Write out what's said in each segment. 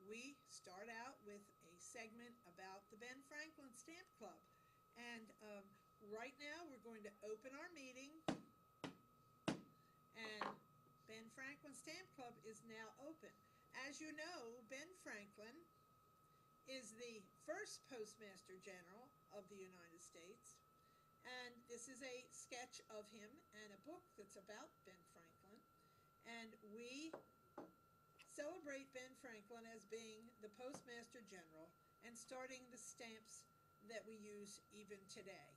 we start out with a segment about the Ben Franklin Stamp Club. And right now we're going to open our meeting, and Ben Franklin Stamp Club is now open. As you know, Ben Franklin is the first Postmaster General of the United States, and this is a sketch of him and a book that's about Ben Franklin. And we celebrate Ben Franklin as being the Postmaster General and starting the stamps that we use even today.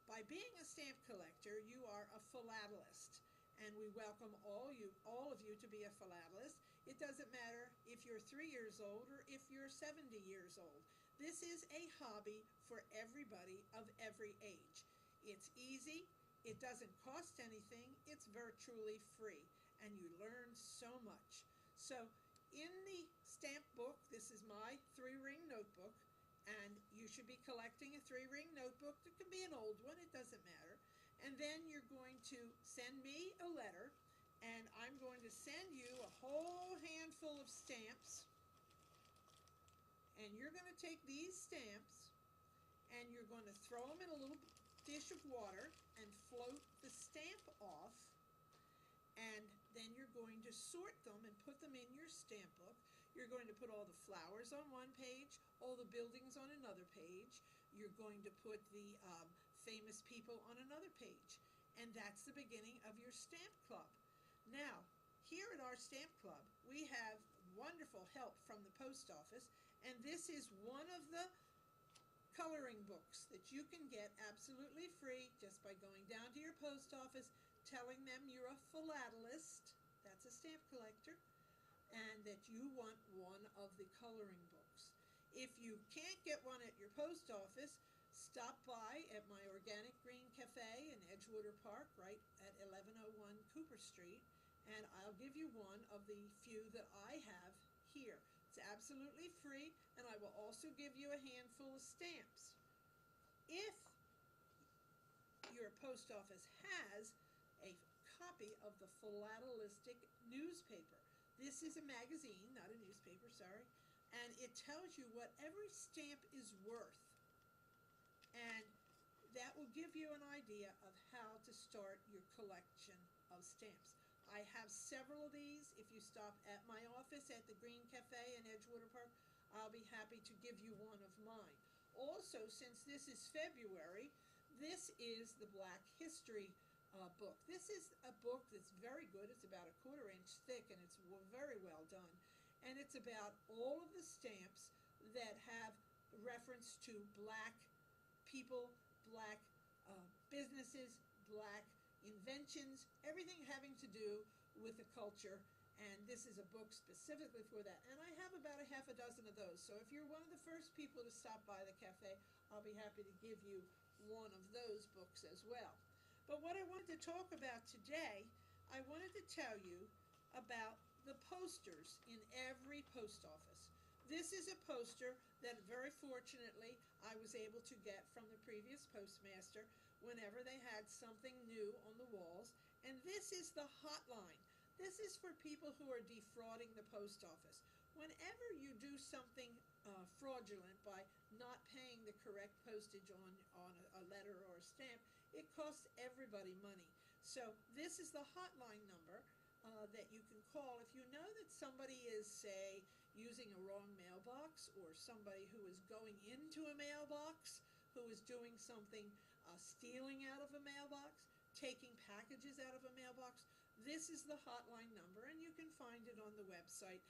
By being a stamp collector, you are a philatelist, and we welcome all of you to be a philatelist. It doesn't matter if you're 3 years old or if you're 70 years old. This is a hobby for everybody of every age. It's easy, it doesn't cost anything, it's virtually free, and you learn so much. So in the stamp book, this is my 3-ring notebook, and you should be collecting a 3-ring notebook. It can be an old one, it doesn't matter. And then you're going to send me a letter, and I'm going to send you a whole handful of stamps. And you're going to take these stamps and you're going to throw them in a little dish of water and float the stamp off. And then you're going to sort them and put them in your stamp book. You're going to put all the flowers on one page, all the buildings on another page. You're going to put the famous people on another page. And that's the beginning of your stamp club. Now, here at our stamp club, we have wonderful help from the post office, and this is one of the coloring books that you can get absolutely free just by going down to your post office, telling them you're a philatelist, that's a stamp collector, and that you want one of the coloring books. If you can't get one at your post office, stop by at my Organic Green Cafe in Edgewater Park, right at 1101 Cooper Street, and I'll give you one of the few that I have here. It's absolutely free, and I will also give you a handful of stamps. If your post office has a copy of the Philatelistic newspaper, this is a magazine, not a newspaper, sorry, and it tells you what every stamp is worth, and that will give you an idea of how to start your collection of stamps. I have several of these. If you stop at my office at the Green Cafe in Edgewater Park, I'll be happy to give you one of mine. Also, since this is February, this is the Black History book. This is a book that's very good. It's about a 1/4 inch thick, and it's very well done. And it's about all of the stamps that have reference to black people, black businesses, black inventions, everything having to do with the culture, and this is a book specifically for that. And I have about a half a dozen of those, so if you're one of the first people to stop by the cafe, I'll be happy to give you one of those books as well. But what I wanted to talk about today, I wanted to tell you about the posters in every post office. This is a poster that very fortunately I was able to get from the previous postmaster whenever they had something new on the walls. And this is the hotline. This is for people who are defrauding the post office. Whenever you do something fraudulent by not paying the correct postage on a letter or a stamp, it costs everybody money. So this is the hotline number that you can call if you know that somebody is, say, using a wrong mailbox, or somebody who is going into a mailbox, who is doing something, stealing out of a mailbox, taking packages out of a mailbox. This is the hotline number, and you can find it on the website,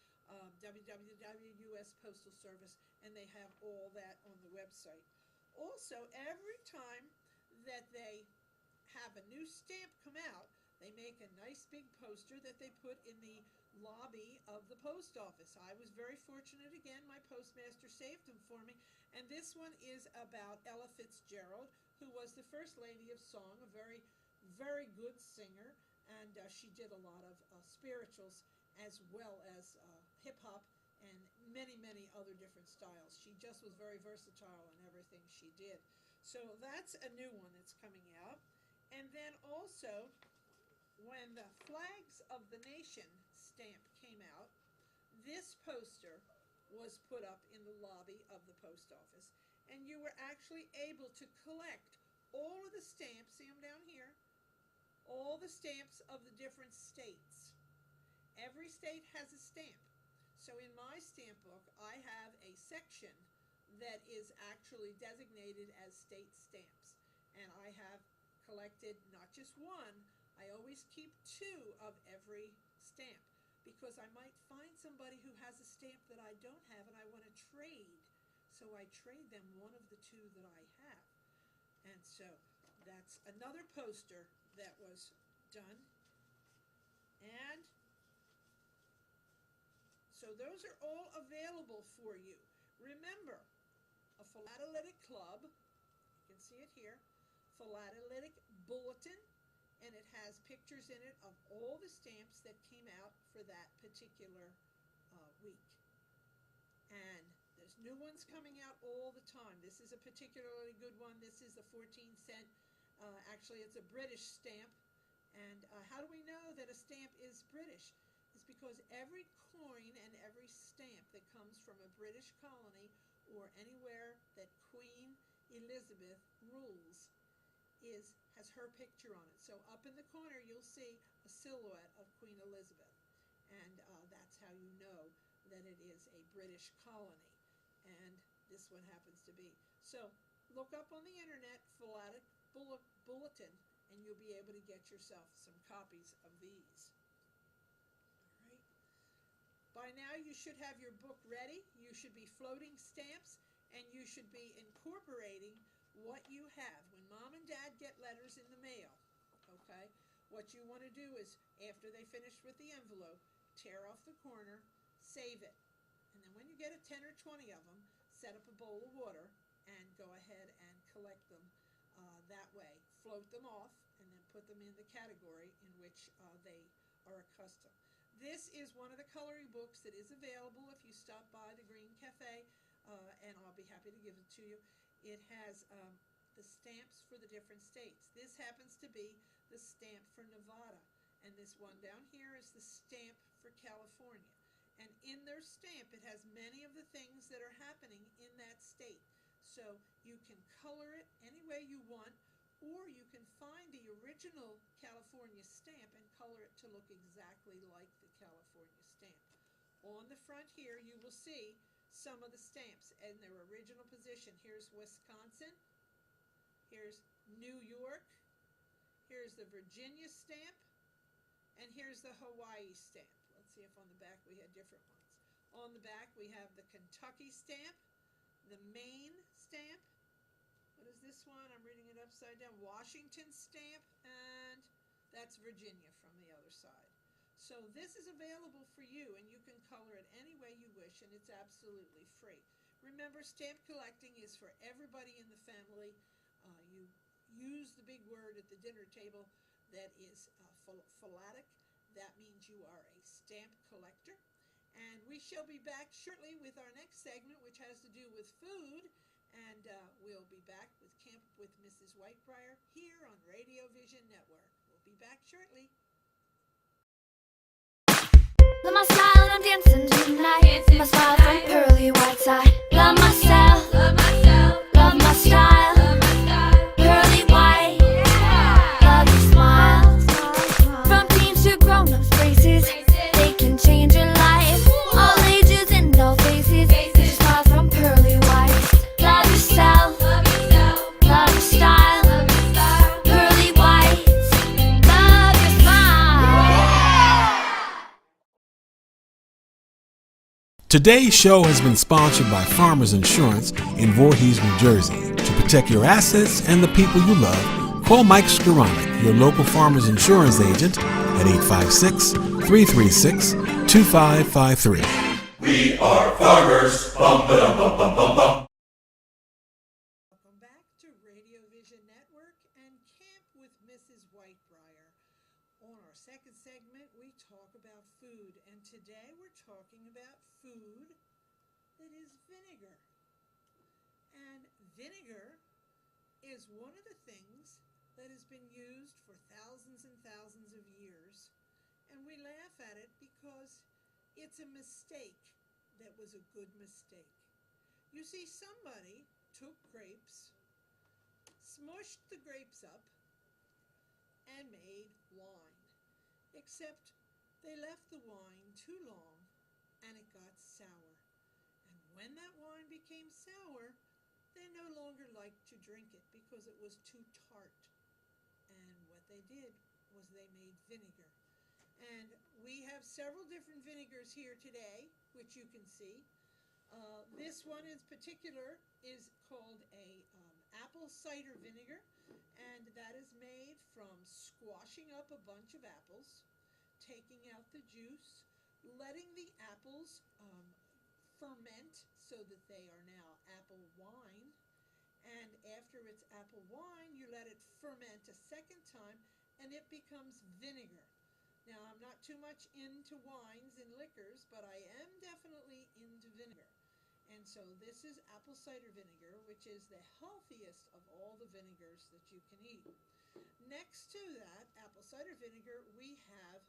www.US Postal Service, and they have all that on the website. Also, every time that they have a new stamp come out, they make a nice big poster that they put in the lobby of the post office. I was very fortunate again, my postmaster saved them for me, and this one is about Ella Fitzgerald, who was the First Lady of Song, a very, very good singer, and she did a lot of spirituals as well as hip-hop and many, many other different styles. She just was very versatile in everything she did. So that's a new one that's coming out. And then also, when the Flags of the Nation stamp came out, this poster was put up in the lobby of the post office, and you were actually able to collect all of the stamps, see them down here, all the stamps of the different states. Every state has a stamp. So in my stamp book, I have a section that is actually designated as state stamps. And I have collected not just one, I always keep two of every stamp, because I might find somebody who has a stamp that I don't have and I want to trade. So I trade them one of the two that I have. And so that's another poster that was done. And so those are all available for you. Remember, a philatelitic club, you can see it here, philatelitic bulletin, and it has pictures in it of all the stamps that came out for that particular week. And there's new ones coming out all the time. This is a particularly good one. This is a 14-cent. Actually, it's a British stamp. And how do we know that a stamp is British? It's because every coin and every stamp that comes from a British colony or anywhere that Queen Elizabeth rules has her picture on it. So up in the corner you'll see a silhouette of Queen Elizabeth, and that's how you know that it is a British colony, and this one happens to be. So look up on the internet philatelic bulletin, and you'll be able to get yourself some copies of these. All right. By now you should have your book ready. You should be floating stamps, and you should be incorporating what you have. When Mom and Dad get letters in the mail, okay, what you want to do is, after they finish with the envelope, tear off the corner, save it. And then when you get 10 or 20 of them, set up a bowl of water and go ahead and collect them that way. Float them off and then put them in the category in which they are accustomed. This is one of the coloring books that is available if you stop by the Green Cafe, and I'll be happy to give it to you. It has the stamps for the different states. This happens to be the stamp for Nevada, and this one down here is the stamp for California. And in their stamp, it has many of the things that are happening in that state. So you can color it any way you want, or you can find the original California stamp and color it to look exactly like the California stamp. On the front here, you will see some of the stamps in their original position. Here's Wisconsin, here's New York, here's the Virginia stamp, and here's the Hawaii stamp. Let's see if on the back we had different ones. On the back we have the Kentucky stamp, the Maine stamp. What is this one? I'm reading it upside down. Washington stamp, and that's Virginia from the other side. So this is available for you, and you can color it any way you wish, and it's absolutely free. Remember, stamp collecting is for everybody in the family. You use the big word at the dinner table that is philatic. That means you are a stamp collector. And we shall be back shortly with our next segment, which has to do with food. And we'll be back with Camp with Mrs. Whitebriar here on Radio Vision Network. We'll be back shortly. Love my style and I'm dancing tonight. My smile from pearly white side. Love my style, love my style, pearly white. Love your smile. From teens to grown-ups braces, they can change your life. All ages and all faces. Your smile from pearly white. Love your style, love your style, pearly white. Love your smile. Today's show has been sponsored by Farmers Insurance in Voorhees, New Jersey. To protect your assets and the people you love, call Mike Skoranek, your local Farmers Insurance agent, at 856-336-2553. We are farmers. Bum, ba-dum, bum, bum, bum, bum. Welcome back to Radio Vision Network and Camp with Mrs. Whitebriar. On our second segment, we talk about food, and today we're talking about food that is vinegar. And vinegar is one of the things that has been used for thousands and thousands of years, and we laugh at it because it's a mistake that was a good mistake. You see, somebody took grapes, smushed the grapes up, and made wine. Except they left the wine too long and it got sour. And when that wine became sour, they no longer liked to drink it because it was too tart. And what they did was they made vinegar. And we have several different vinegars here today, which you can see. This one in particular is called a apple cider vinegar, and that is made from squashing up a bunch of apples, taking out the juice, letting the apples ferment so that they are now apple wine, and after it's apple wine, you let it ferment a second time, and it becomes vinegar. Now, I'm not too much into wines and liquors, but I am definitely into vinegar. And so this is apple cider vinegar, which is the healthiest of all the vinegars that you can eat. Next to that apple cider vinegar, we have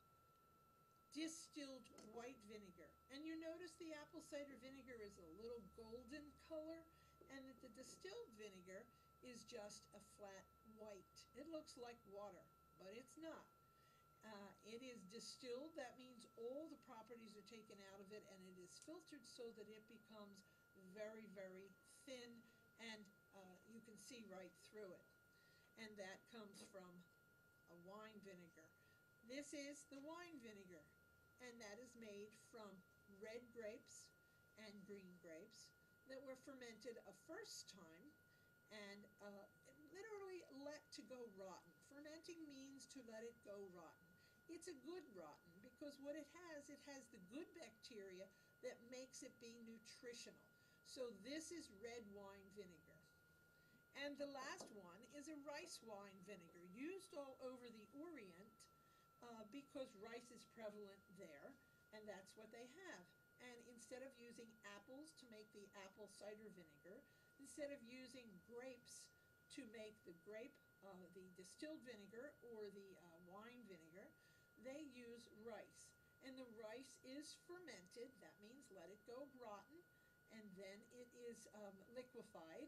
distilled white vinegar. And you notice the apple cider vinegar is a little golden color, and that the distilled vinegar is just a flat white. It looks like water, but it's not. It is distilled. That means all the properties are taken out of it, and it is filtered so that it becomes very, very thin, and you can see right through it. And that comes from a wine vinegar. This is the wine vinegar, and that is made from red grapes and green grapes that were fermented a first time and literally let to go rotten. Fermenting means to let it go rotten. It's a good rotten because what it has the good bacteria that makes it be nutritional. So this is red wine vinegar. And the last one is a rice wine vinegar, used all over the Orient because rice is prevalent there, and that's what they have. And instead of using apples to make the apple cider vinegar, instead of using grapes to make the distilled vinegar or the wine vinegar, they use rice. And the rice is fermented, that means let it go rotten, and then it is liquefied,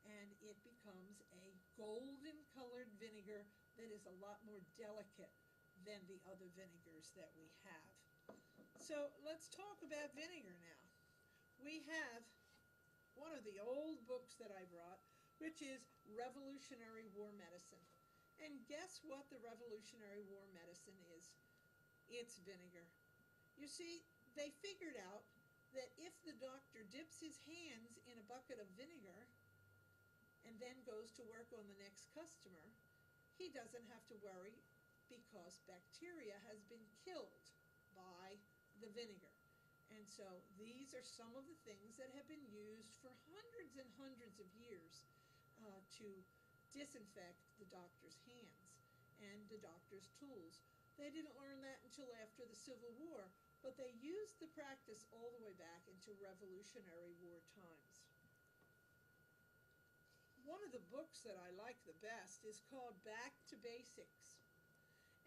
and it becomes a golden colored vinegar that is a lot more delicate than the other vinegars that we have. So let's talk about vinegar now. We have one of the old books that I brought, which is Revolutionary War Medicine. And guess what the Revolutionary War Medicine is? It's vinegar. You see, they figured out that if the doctor dips his hands in a bucket of vinegar and then goes to work on the next customer, he doesn't have to worry because bacteria has been killed by the vinegar. And so these are some of the things that have been used for hundreds and hundreds of years to disinfect the doctor's hands and the doctor's tools. They didn't learn that until after the Civil War, but they used the practice all the way back into Revolutionary War times. One of the books that I like the best is called Back to Basics.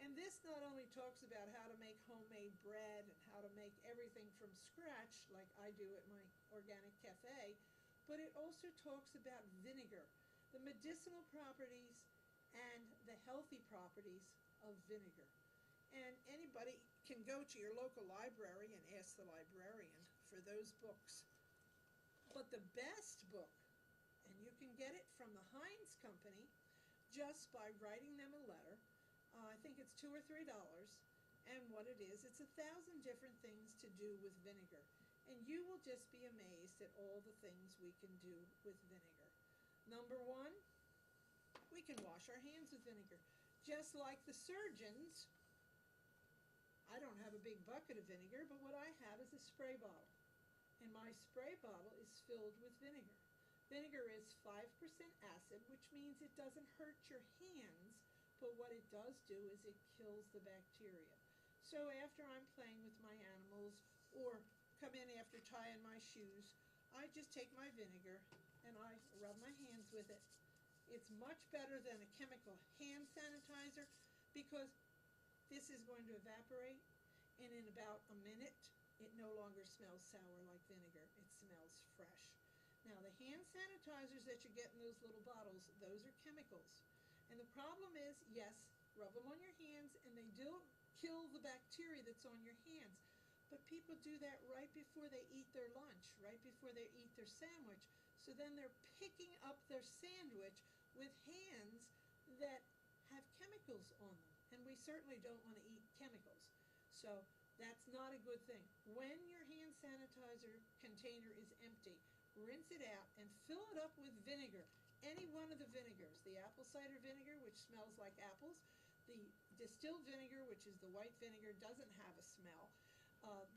And this not only talks about how to make homemade bread and how to make everything from scratch like I do at my organic cafe, but it also talks about vinegar, the medicinal properties and the healthy properties of vinegar. And anybody can go to your local library and ask the librarian for those books. But the best book, and you can get it from the Heinz Company just by writing them a letter. I think it's $2 or $3. And what it is, it's 1,000 different things to do with vinegar. And you will just be amazed at all the things we can do with vinegar. Number one, we can wash our hands with vinegar. Just like the surgeons, I don't have a big bucket of vinegar, but what I have is a spray bottle. And my spray bottle is filled with vinegar. Vinegar is 5% acid, which means it doesn't hurt your hands, but what it does do is it kills the bacteria. So after I'm playing with my animals or come in after tying my shoes, I just take my vinegar and I rub my hands with it. It's much better than a chemical hand sanitizer because this is going to evaporate, and in about a minute it no longer smells sour like vinegar. It smells fresh. Now, the hand sanitizers that you get in those little bottles, those are chemicals. And the problem is, yes, rub them on your hands, and they do kill the bacteria that's on your hands. But people do that right before they eat their lunch, right before they eat their sandwich. So then they're picking up their sandwich with hands that have chemicals on them. And we certainly don't want to eat chemicals. So that's not a good thing. When your hand sanitizer container is empty, rinse it out and fill it up with vinegar. Any one of the vinegars, the apple cider vinegar, which smells like apples, the distilled vinegar, which is the white vinegar, doesn't have a smell.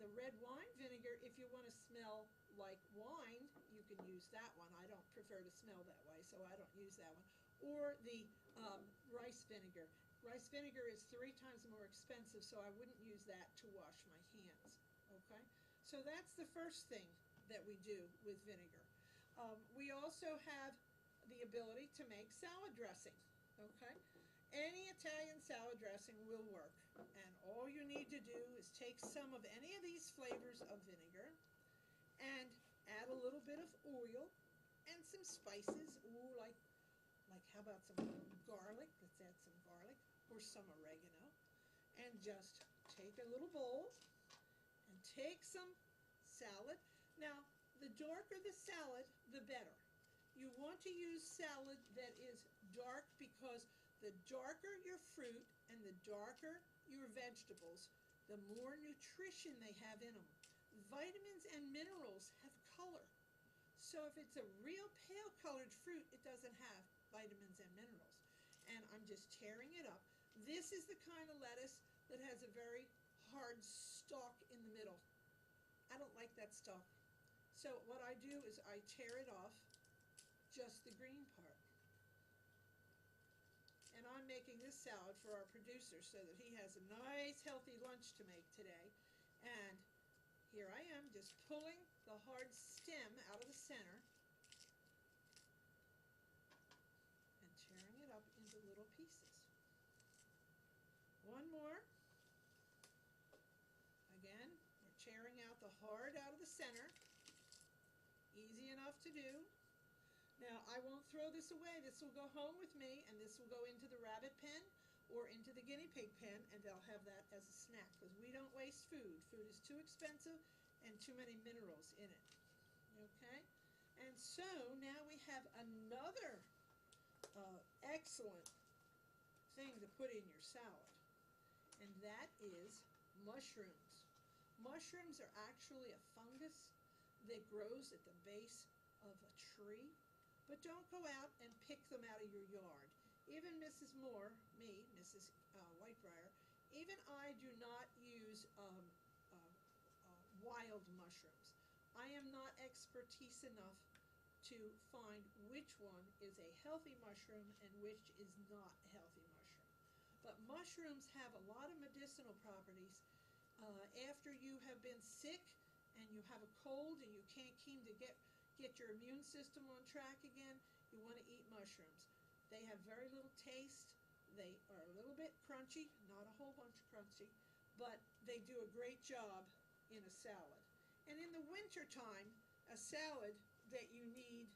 The red wine vinegar, if you want to smell like wine, you can use that one. I don't prefer to smell that way, so I don't use that one. Or the rice vinegar. Rice vinegar is 3 times more expensive, so I wouldn't use that to wash my hands. Okay? So that's the first thing that we do with vinegar. We also have the ability to make salad dressing. Okay? Any Italian salad dressing will work, and all you need to do is take some of any of these flavors of vinegar and add a little bit of oil and some spices. Ooh, like how about some garlic? Let's add some garlic or some oregano, and just take a little bowl and take some salad. Now, the darker the salad, the better. You want to use salad that is dark because the darker your fruit and the darker your vegetables, the more nutrition they have in them. Vitamins and minerals have color. So if it's a real pale colored fruit, it doesn't have vitamins and minerals. And I'm just tearing it up. This is the kind of lettuce that has a very hard stalk in the middle. I don't like that stalk. So what I do is I tear it off, just the green part. And I'm making this salad for our producer so that he has a nice healthy lunch to make today. And here I am just pulling the hard stem out of the center and tearing it up into little pieces. One more. Again, we're tearing out the hard out of the center. Easy enough to do. Now, I won't throw this away. This will go home with me, and this will go into the rabbit pen or into the guinea pig pen, and they'll have that as a snack because we don't waste food. Food is too expensive and too many minerals in it. Okay? And so now we have another excellent thing to put in your salad, and that is mushrooms. Mushrooms are actually a fungus that grows at the base of a tree. But don't go out and pick them out of your yard. Even Mrs. Moore, me, Mrs. Whitebriar, even I do not use wild mushrooms. I am not expertise enough to find which one is a healthy mushroom and which is not a healthy mushroom. But mushrooms have a lot of medicinal properties. After you have been sick and you have a cold and you can't seem to get your immune system on track again, you want to eat mushrooms. They have very little taste. They are a little bit crunchy, not a whole bunch crunchy, but they do a great job in a salad. And in the winter time, a salad that you need,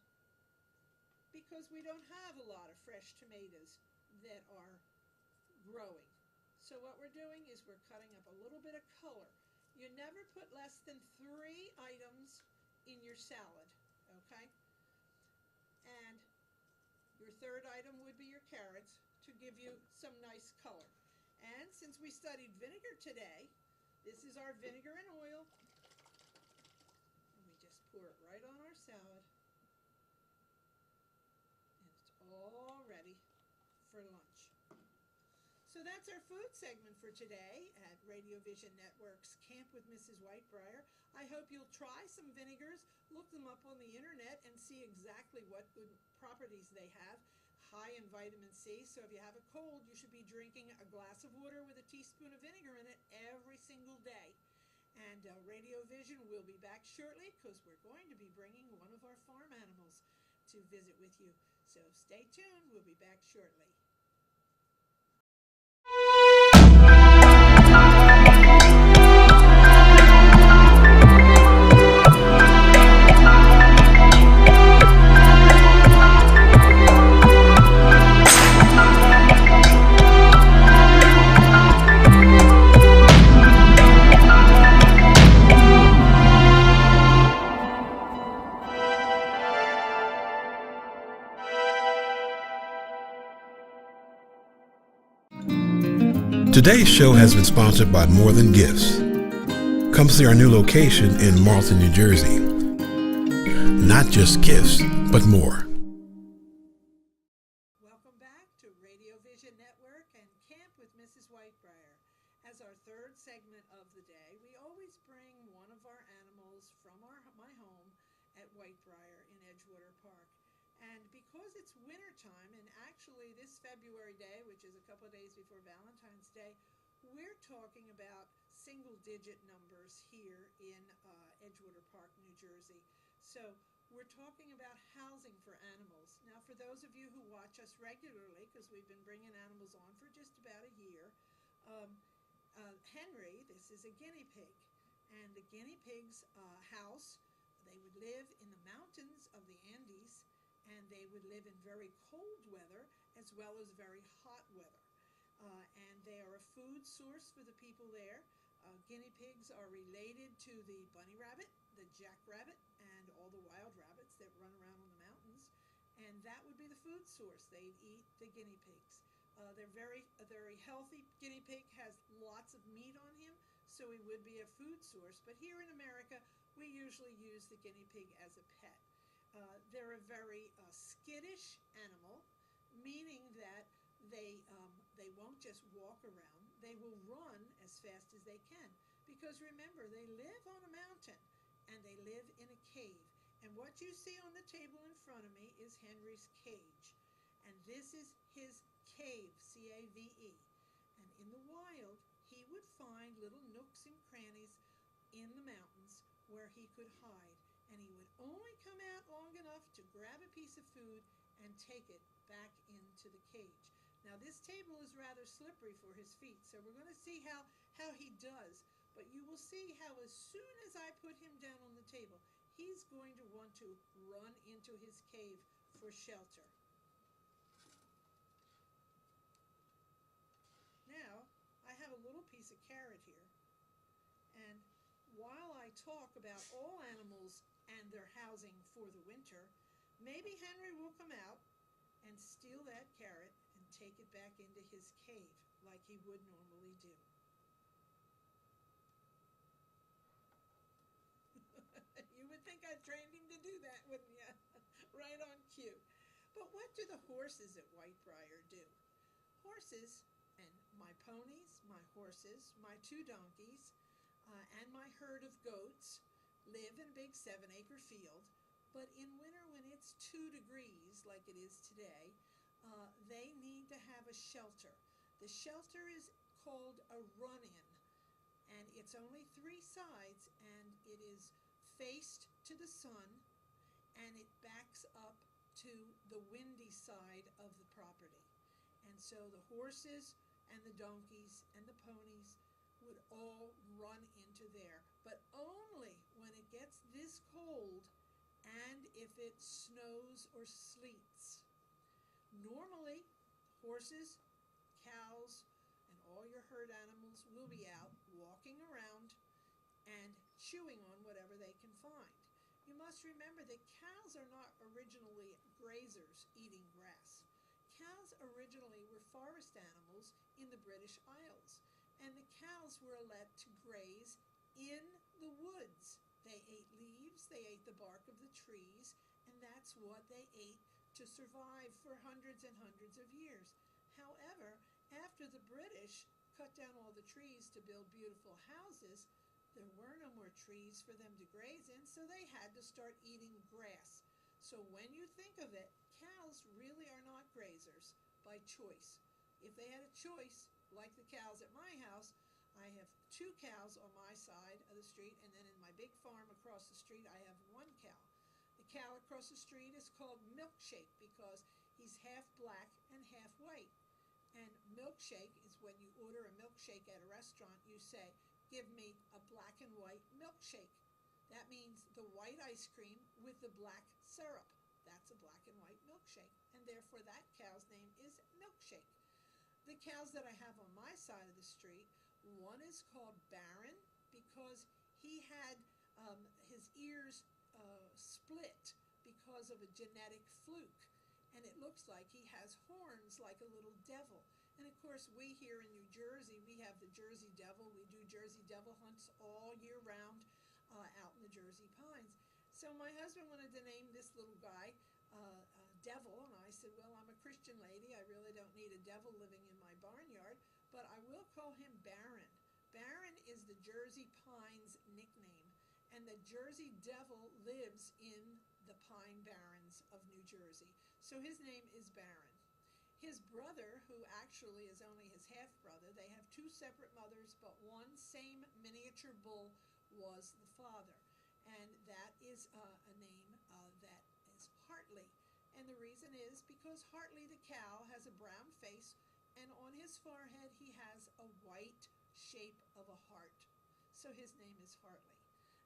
because we don't have a lot of fresh tomatoes that are growing. So what we're doing is we're cutting up a little bit of color. You never put less than 3 items in your salad. Okay? And your third item would be your carrots to give you some nice color. And since we studied vinegar today, this is our vinegar and oil. And we just pour it right on our salad. And it's all ready for lunch. So that's our food segment for today at Radio Vision Network's Camp with Mrs. Whitebriar. I hope you'll try some vinegars, look them up on the internet, and see exactly what good properties they have. High in vitamin C, so if you have a cold, you should be drinking a glass of water with a teaspoon of vinegar in it every single day. And Radio Vision will be back shortly because we're going to be bringing one of our farm animals to visit with you. So stay tuned. We'll be back shortly. Today's show has been sponsored by More Than Gifts. Come see our new location in Marlton, New Jersey. Not just gifts, but more. Welcome back to Radio Vision Network and Camp with Mrs. Whitebriar. As our third segment of the day, we always bring one of our animals from my home at Whitebriar in Edgewater Park. And because it's wintertime, and actually this February day, which is a couple of days before Valentine's Day, we're talking about single-digit numbers here in Edgewater Park, New Jersey. So we're talking about housing for animals. Now, for those of you who watch us regularly, because we've been bringing animals on for just about a year, Henry, this is a guinea pig, and the guinea pig's house, they would live in the mountains of the Andes, and they would live in very cold weather as well as very hot weather. And they are a food source for the people there. Guinea pigs are related to the bunny rabbit, the jackrabbit, and all the wild rabbits that run around on the mountains. And that would be the food source. They eat the guinea pigs. They're very healthy. Guinea pig has lots of meat on him, so he would be a food source. But here in America, we usually use the guinea pig as a pet. They're a very skittish animal, meaning that they won't just walk around. They will run as fast as they can. Because remember, they live on a mountain and they live in a cave. And what you see on the table in front of me is Henry's cage. And this is his cave, C-A-V-E. And in the wild, he would find little nooks and crannies in the mountains where he could hide. And he would only come out long enough to grab a piece of food and take it back into the cage. Now this table is rather slippery for his feet, so we're going to see how he does. But you will see how as soon as I put him down on the table, he's going to want to run into his cave for shelter. Now, I have a little piece of carrot here. And while I talk about all animals and their housing for the winter, maybe Henry will come out and steal that carrot and take it back into his cave like he would normally do. You would think I trained him to do that, wouldn't you? Right on cue. But what do the horses at Whitebriar do? Horses, and my ponies, my horses, my 2 donkeys, and my herd of goats live in a big 7-acre field. But in winter, when it's 2 degrees like it is today, they need to have a shelter. The shelter is called a run-in, and it's only 3 sides, and it is faced to the sun, and it backs up to the windy side of the property. And so the horses and the donkeys and the ponies would all run into there, but only when it gets this cold and if it snows or sleets. Normally, horses, cows, and all your herd animals will be out walking around and chewing on whatever they can find. You must remember that cows are not originally grazers eating grass. Cows originally were forest animals in the British Isles, and the cows were let to graze in the woods. They ate leaves, they ate the bark of the trees, and that's what they ate to survive for hundreds and hundreds of years. However, after the British cut down all the trees to build beautiful houses, there were no more trees for them to graze in, so they had to start eating grass. So when you think of it, cows really are not grazers by choice. If they had a choice, like the cows at my house, I have 2 cows on my side of the street, and then in my big farm across the street, I have 1 cow. The cow across the street is called Milkshake because he's half black and half white. And milkshake is when you order a milkshake at a restaurant, you say, "Give me a black and white milkshake." That means the white ice cream with the black syrup. That's a black and white milkshake. And therefore that cow's name is Milkshake. The cows that I have on my side of the street, one is called Baron because he had his ears split because of a genetic fluke. And it looks like he has horns like a little devil. And of course, we here in New Jersey, we have the Jersey Devil. We do Jersey Devil hunts all year round out in the Jersey Pines. So my husband wanted to name this little guy Devil, and I said, well, I'm a Christian lady. I really don't need a devil living in my barnyard, but I will call him Baron. Baron is the Jersey Pines nickname, and the Jersey Devil lives in the Pine Barrens of New Jersey. So his name is Baron. His brother, who actually is only his half-brother, they have two separate mothers, but one same miniature bull was the father. And that is a name that is Hartley. And the reason is because Hartley the cow has a brown face, and on his forehead he has a white shape of a heart. So his name is Hartley.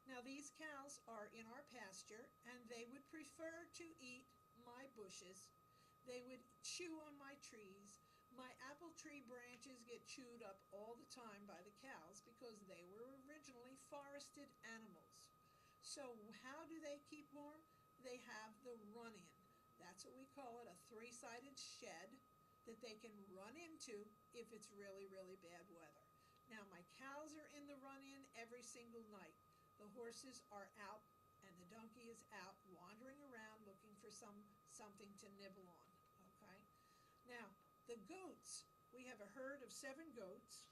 Now these cows are in our pasture, and they would prefer to eat my bushes. They would chew on my trees. My apple tree branches get chewed up all the time by the cows because they were originally forested animals. So how do they keep warm? They have the run-in. That's what we call it, a three-sided shed that they can run into if it's really, really bad weather. Now my cows are in the run-in every single night. The horses are out and the donkey is out wandering around looking for something to nibble on. Okay? Now the goats, we have a herd of 7 goats,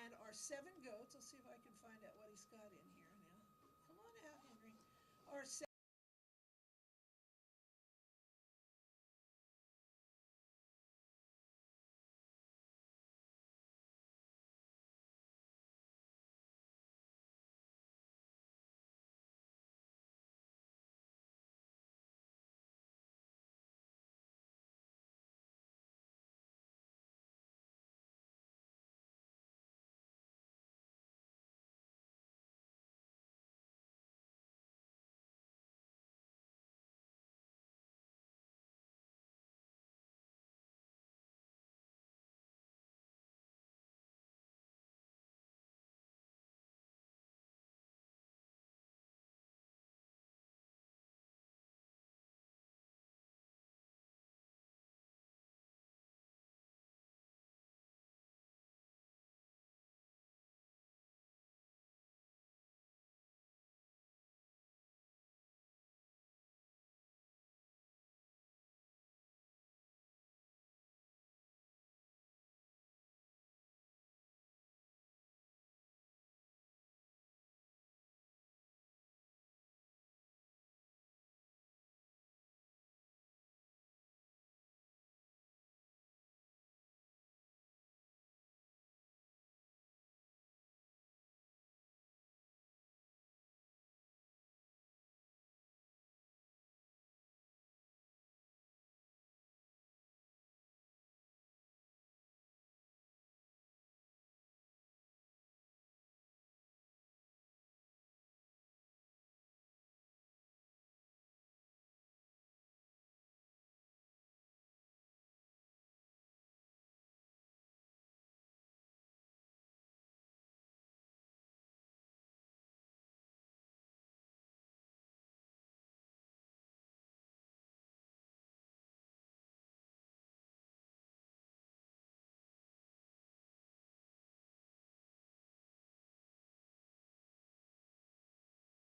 and our 7 goats, I'll see if I can find out what he's got in